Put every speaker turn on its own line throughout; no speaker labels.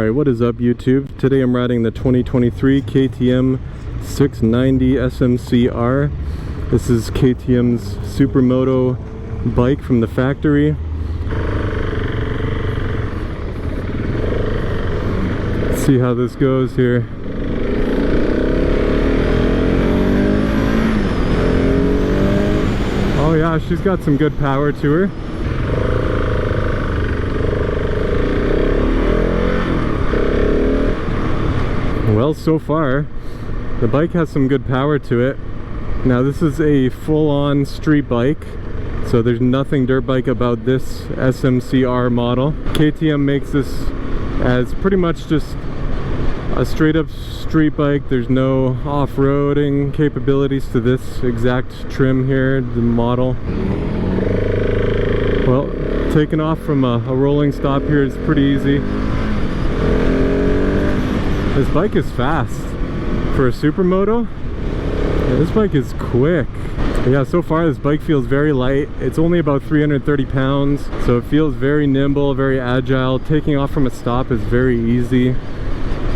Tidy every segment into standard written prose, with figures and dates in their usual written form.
Alright, what is up YouTube? Today I'm riding the 2023 KTM 690 SMC R. This is KTM's Supermoto bike from the factory. Let's see how this goes here. Oh yeah, she's got some good power to her. Well, so far the bike has some good power to it. Now this is a full-on street bike, so there's nothing dirt bike about this SMC R model. KTM makes this as pretty much just a straight up street bike. There's no off-roading capabilities to this exact trim here, the model. Well, taking off from a rolling stop here is pretty easy. This bike is fast for a Supermoto. Yeah, this bike is quick. Yeah, so far this bike feels very light. It's only about 330 pounds, so it feels very nimble, very agile. Taking off from a stop is very easy.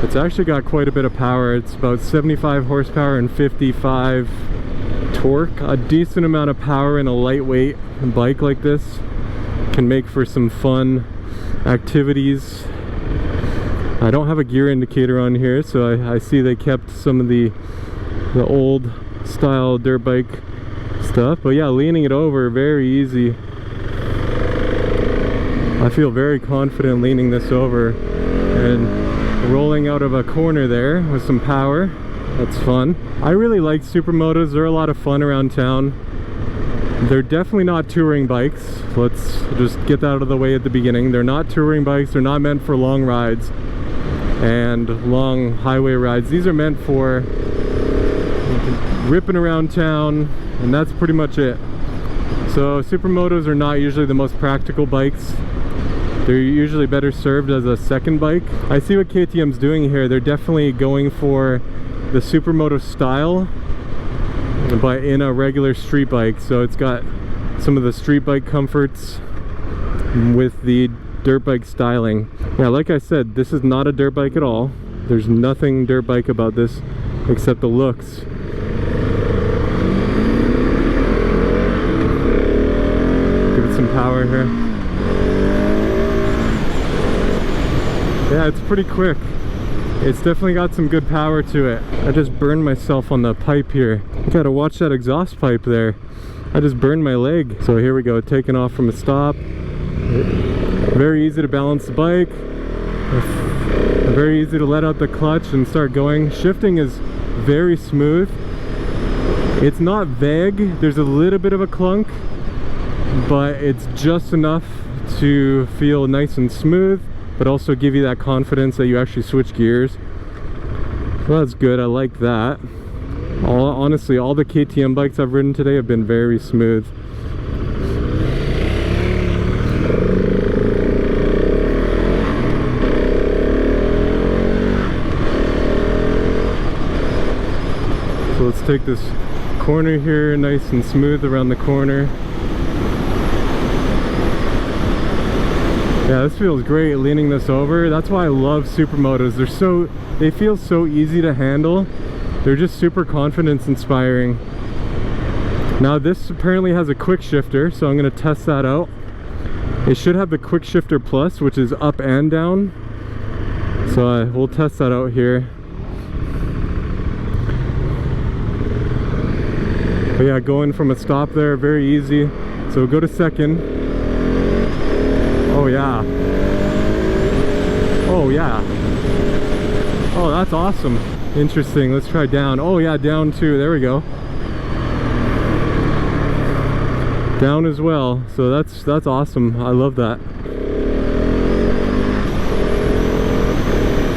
It's actually got quite a bit of power. It's about 75 horsepower and 55 torque. A decent amount of power in a lightweight bike like this can make for some fun activities. I don't have a gear indicator on here, so I see they kept some of the old style dirt bike stuff. But yeah, leaning it over, very easy. I feel very confident leaning this over and rolling out of a corner there with some power. That's fun. I really like Supermotos. They're a lot of fun around town. They're definitely not touring bikes. Let's just get that out of the way at the beginning. They're not touring bikes. They're not meant for long rides and long highway rides. These are meant for ripping around town, and that's pretty much it. So Supermotos are not usually the most practical bikes. They're usually better served as a second bike. I see what KTM's doing here. They're definitely going for the Supermoto style, but in a regular street bike. So it's got some of the street bike comforts with the dirt bike styling. Yeah, like I said, this is not a dirt bike at all. There's nothing dirt bike about this except the looks. Give it some power here. Yeah, it's pretty quick. It's definitely got some good power to it. I just burned myself on the pipe here. You gotta watch that exhaust pipe there. I just burned my leg. So here we go, taking off from a stop. Very easy to balance the bike. Very easy to let out the clutch and start going. Shifting is very smooth. It's not vague. There's a little bit of a clunk, but it's just enough to feel nice and smooth, but also give you that confidence that you actually switch gears. So that's good. I like that. Honestly, all the KTM bikes I've ridden today have been very smooth. So let's take this corner here, nice and smooth around the corner. Yeah, this feels great leaning this over. That's why I love Supermotos. They feel so easy to handle. They're just super confidence inspiring. Now this apparently has a Quickshifter, so I'm gonna test that out. It should have the Quickshifter Plus, which is up and down. So we'll test that out here. But yeah, going from a stop there, very easy. So go to second. Oh yeah. Oh yeah. Oh, that's awesome. Interesting. Let's try down. Oh yeah, down too. There we go. Down as well. So that's awesome. I love that.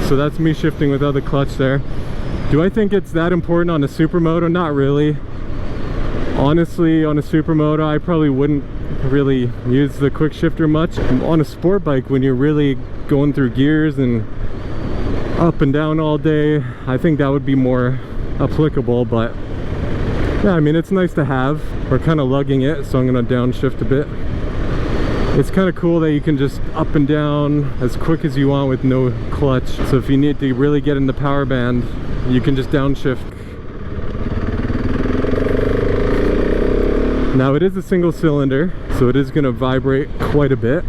So that's me shifting without the clutch there. Do I think it's that important on a Supermoto? Not really. Honestly, on a Supermoto, I probably wouldn't really use the Quickshifter much. On a sport bike, when you're really going through gears and up and down all day, I think that would be more applicable. But yeah, I mean, it's nice to have. We're kind of lugging it, so I'm gonna downshift a bit. It's kind of cool that you can just up and down as quick as you want with no clutch. So if you need to really get in the power band, you can just downshift. Now it is a single cylinder, so it is going to vibrate quite a bit,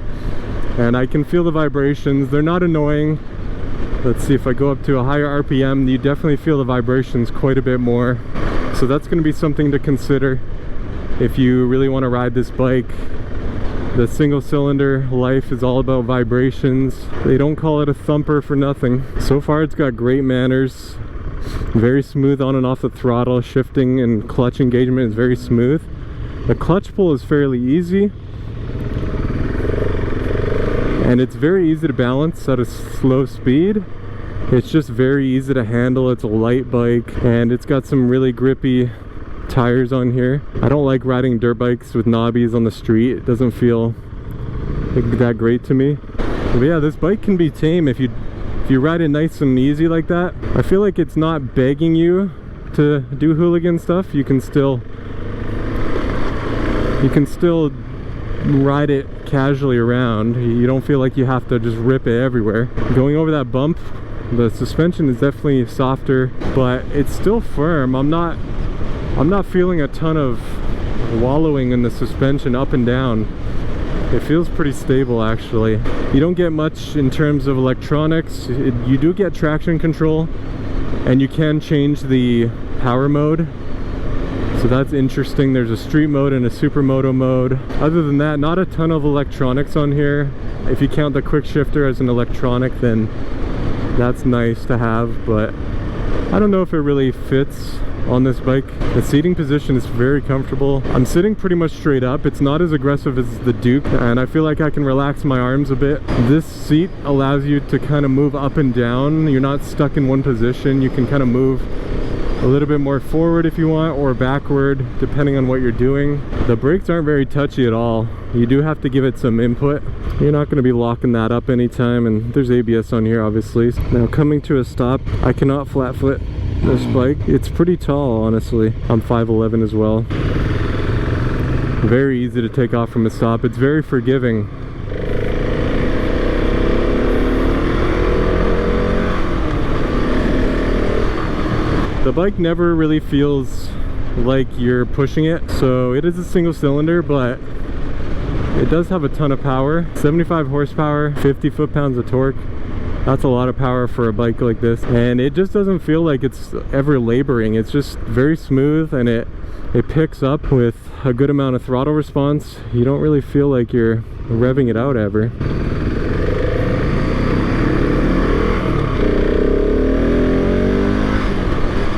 and I can feel the vibrations. They're not annoying. Let's see, if I go up to a higher RPM, you definitely feel the vibrations quite a bit more. So that's going to be something to consider if you really want to ride this bike. The single cylinder life is all about vibrations. They don't call it a thumper for nothing. So far it's got great manners, very smooth on and off the throttle. Shifting and clutch engagement is very smooth. The clutch pull is fairly easy, and it's very easy to balance at a slow speed. It's just very easy to handle. It's a light bike, and it's got some really grippy tires on here. I don't like riding dirt bikes with knobbies on the street. It doesn't feel that great to me. But yeah, this bike can be tame if you ride it nice and easy like that. I feel like it's not begging you to do hooligan stuff. You can still ride it casually around. You don't feel like you have to just rip it everywhere. Going over that bump, the suspension is definitely softer, but it's still firm. I'm not feeling a ton of wallowing in the suspension up and down. It feels pretty stable actually. You don't get much in terms of electronics. You do get traction control, and you can change the power mode. So that's interesting. There's a street mode and a Supermoto mode. Other than that, not a ton of electronics on here. If you count the Quickshifter as an electronic, then that's nice to have, but I don't know if it really fits on this bike. The seating position is very comfortable. I'm sitting pretty much straight up. It's not as aggressive as the Duke, and I feel like I can relax my arms a bit. This seat allows you to kind of move up and down. You're not stuck in one position. You can kind of move a little bit more forward if you want, or backward, depending on what you're doing. The brakes aren't very touchy at all. You do have to give it some input. You're not going to be locking that up anytime, and there's ABS on here obviously. Now coming to a stop, I cannot flat foot this bike. It's pretty tall, honestly. I'm 5'11" as well. Very easy to take off from a stop. It's very forgiving. The bike never really feels like you're pushing it. So it is a single cylinder, but it does have a ton of power. 75 horsepower, 50 foot-pounds of torque. That's a lot of power for a bike like this, and it just doesn't feel like it's ever laboring. It's just very smooth, and it picks up with a good amount of throttle response. You don't really feel like you're revving it out ever.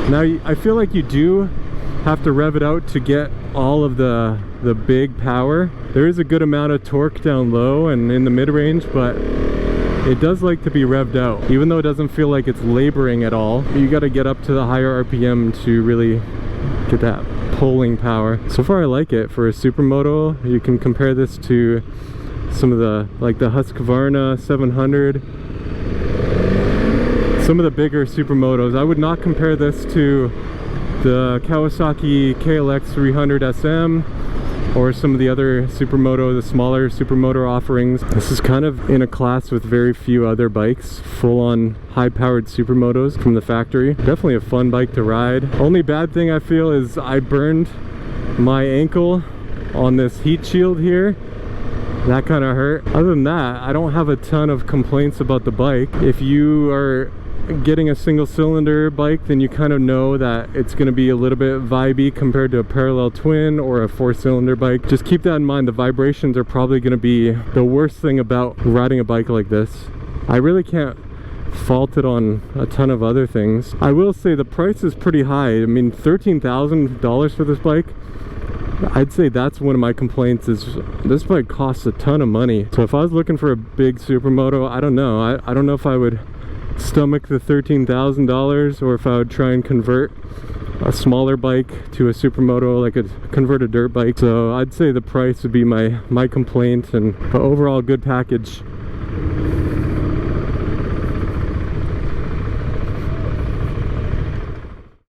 Now I feel like you do have to rev it out to get all of the big power. There is a good amount of torque down low and in the mid-range, but it does like to be revved out. Even though it doesn't feel like it's laboring at all, you got to get up to the higher RPM to really get that pulling power. So far I like it for a Supermoto. You can compare this to some of the, like the Husqvarna 700. Some of the bigger Supermotos. I would not compare this to the Kawasaki KLX 300 SM or some of the other Supermoto, the smaller Supermoto offerings. This is kind of in a class with very few other bikes, full-on high-powered Supermotos from the factory. Definitely a fun bike to ride. Only bad thing I feel is I burned my ankle on this heat shield here. That kind of hurt. Other than that, I don't have a ton of complaints about the bike. If you are getting a single cylinder bike, then you kind of know that it's going to be a little bit vibey compared to a parallel twin or a 4-cylinder bike. Just keep that in mind. The vibrations are probably going to be the worst thing about riding a bike like this. I really can't fault it on a ton of other things. I will say the price is pretty high. I mean, $13,000 for this bike. I'd say that's one of my complaints, is this bike costs a ton of money. So if I was looking for a big Supermoto, I don't know. I don't know if I would stomach the $13,000 or if I would try and convert a smaller bike to a Supermoto, like convert a dirt bike. So I'd say the price would be my complaint, but overall good package.